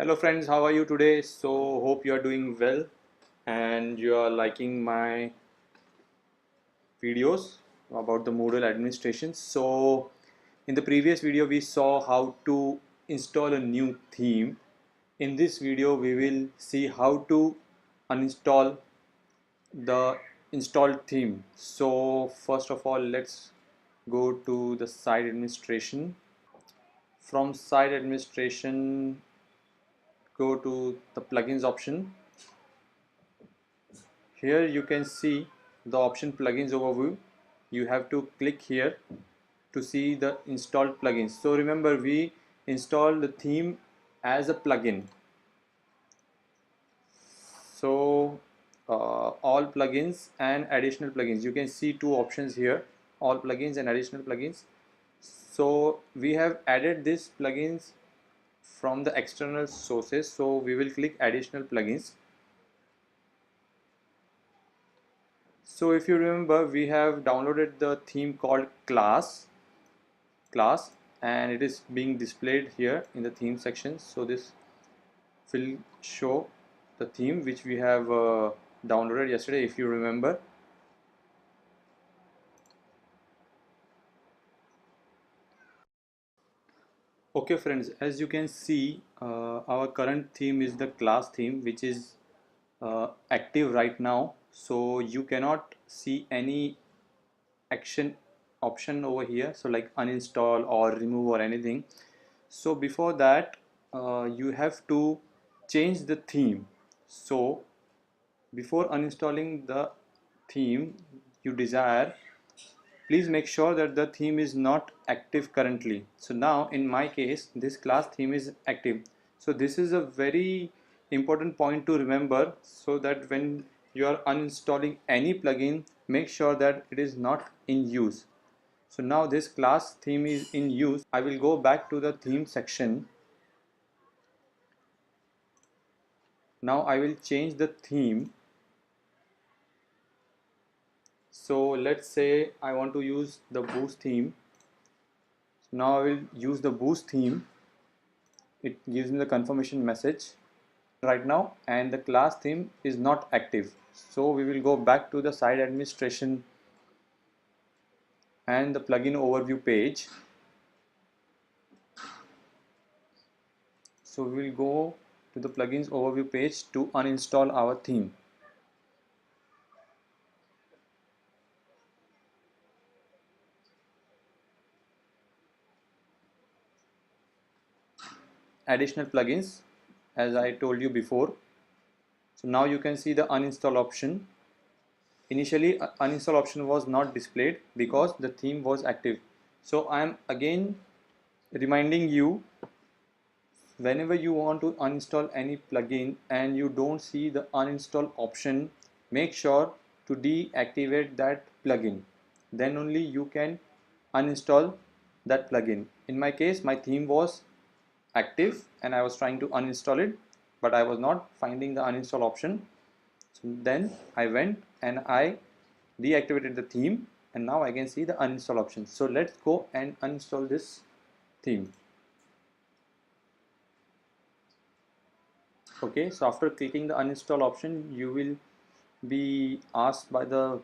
Hello friends, how are you today? So hope you are doing well and you are liking my videos about the Moodle administration. So in the previous video we saw how to install a new theme. In this video we will see how to uninstall the installed theme. So first of all, let's go to the site administration. From site administration, go to the plugins option. Here you can see the option plugins overview. You have to click here to see the installed plugins. So remember, we installed the theme as a plugin. So all plugins and additional plugins, you can see two options here, all plugins and additional plugins. So we have added these plugins from the external sources, so we will click additional plugins. So if you remember, we have downloaded the theme called class, and it is being displayed here in the theme section. So this will show the theme which we have downloaded yesterday, if you remember. Okay friends, as you can see, our current theme is the class theme, which is active right now. So you cannot see any action option over here, so like uninstall or remove or anything. So before that, you have to change the theme. So before uninstalling the theme you desire, please make sure that the theme is not active currently. So now in my case, this class theme is active. So this is a very important point to remember, so that when you are uninstalling any plugin, make sure that it is not in use. So now this class theme is in use. I will go back to the theme section. Now I will change the theme. So let's say I want to use the boost theme. So now I will use the boost theme. It gives me the confirmation message right now, and the class theme is not active. So we will go back to the site administration and the plugin overview page. So we will go to the plugins overview page to uninstall our theme. Additional plugins, as I told you before. So now you can see the uninstall option. Initially uninstall option was not displayed because the theme was active. So I am again reminding you, whenever you want to uninstall any plugin and you don't see the uninstall option, make sure to deactivate that plugin. Then only you can uninstall that plugin. In my case, my theme was active and I was trying to uninstall it, but I was not finding the uninstall option. So then I went and I deactivated the theme, and now I can see the uninstall option. So let's go and uninstall this theme. Okay, so after clicking the uninstall option, you will be asked by the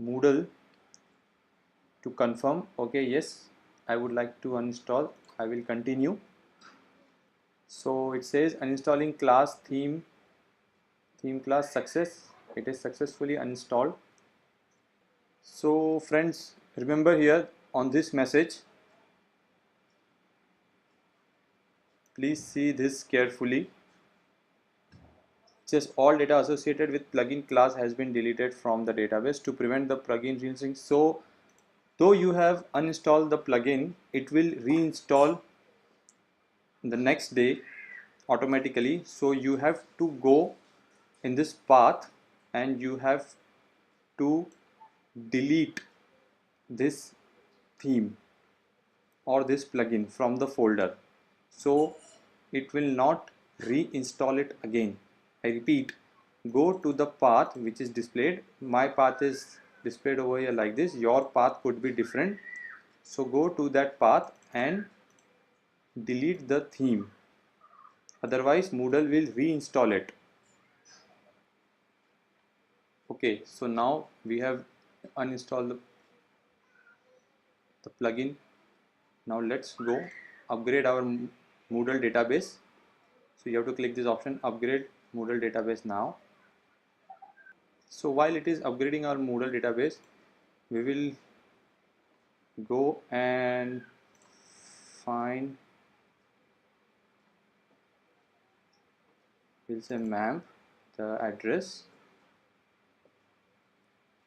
Moodle to confirm, okay, yes, I would like to uninstall. I will continue. So it says uninstalling class theme class success. It is successfully uninstalled. So friends, remember here on this message, please see this carefully. Just all data associated with plugin class has been deleted from the database to prevent the plugin reinstalling. So though you have uninstalled the plugin, it will reinstall the next day automatically. So you have to go in this path and you have to delete this theme or this plugin from the folder, so it will not reinstall it again. I repeat, go to the path which is displayed. My path is displayed over here like this. Your path could be different. So go to that path and delete the theme. otherwise Moodle will reinstall it. Okay, so now we have uninstalled the plugin. Now let's go upgrade our Moodle database. So you have to click this option, upgrade Moodle database now. So while it is upgrading our Moodle database, we will go and find, we'll say MAMP, the address.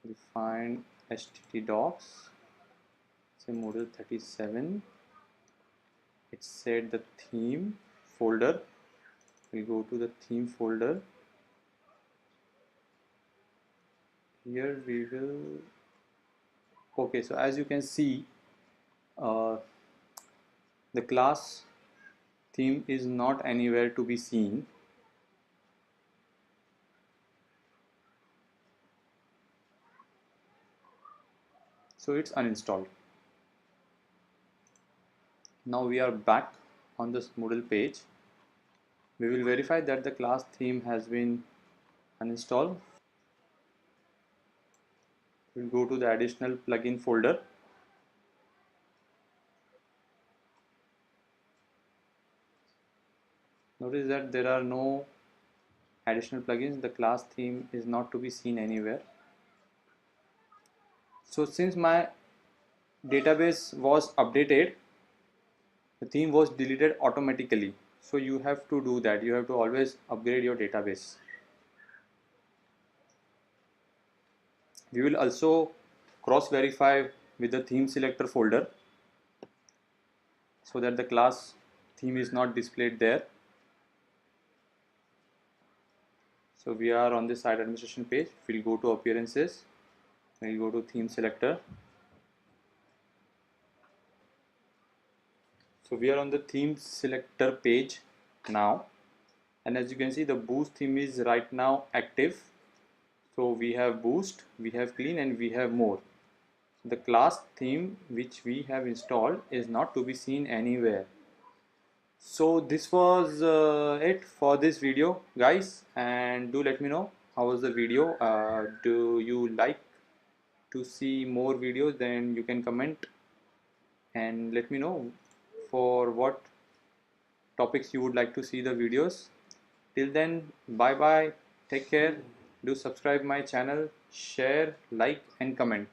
We'll find HTTP docs, say Moodle 37. It said the theme folder. We'll go to the theme folder. Here we will, okay, so as you can see, the class theme is not anywhere to be seen. So it's uninstalled. Now we are back on this Moodle page. We will verify that the class theme has been uninstalled. We'll go to the additional plugin folder. Notice that there are no additional plugins. The class theme is not to be seen anywhere. So since my database was updated, the theme was deleted automatically. So you have to do that. You have to always upgrade your database. We will also cross verify with the theme selector folder so that the class theme is not displayed there. So we are on the site administration page. We'll go to appearances. We'll go to theme selector. So we are on the theme selector page now, and as you can see, the boost theme is right now active. So we have boost, we have clean, and we have more. The class theme which we have installed is not to be seen anywhere. So this was it for this video, guys, and do let me know how was the video. Do you like to see more videos? Then you can comment and let me know for what topics you would like to see the videos. Till then, bye bye, take care, do subscribe my channel, share, like and comment.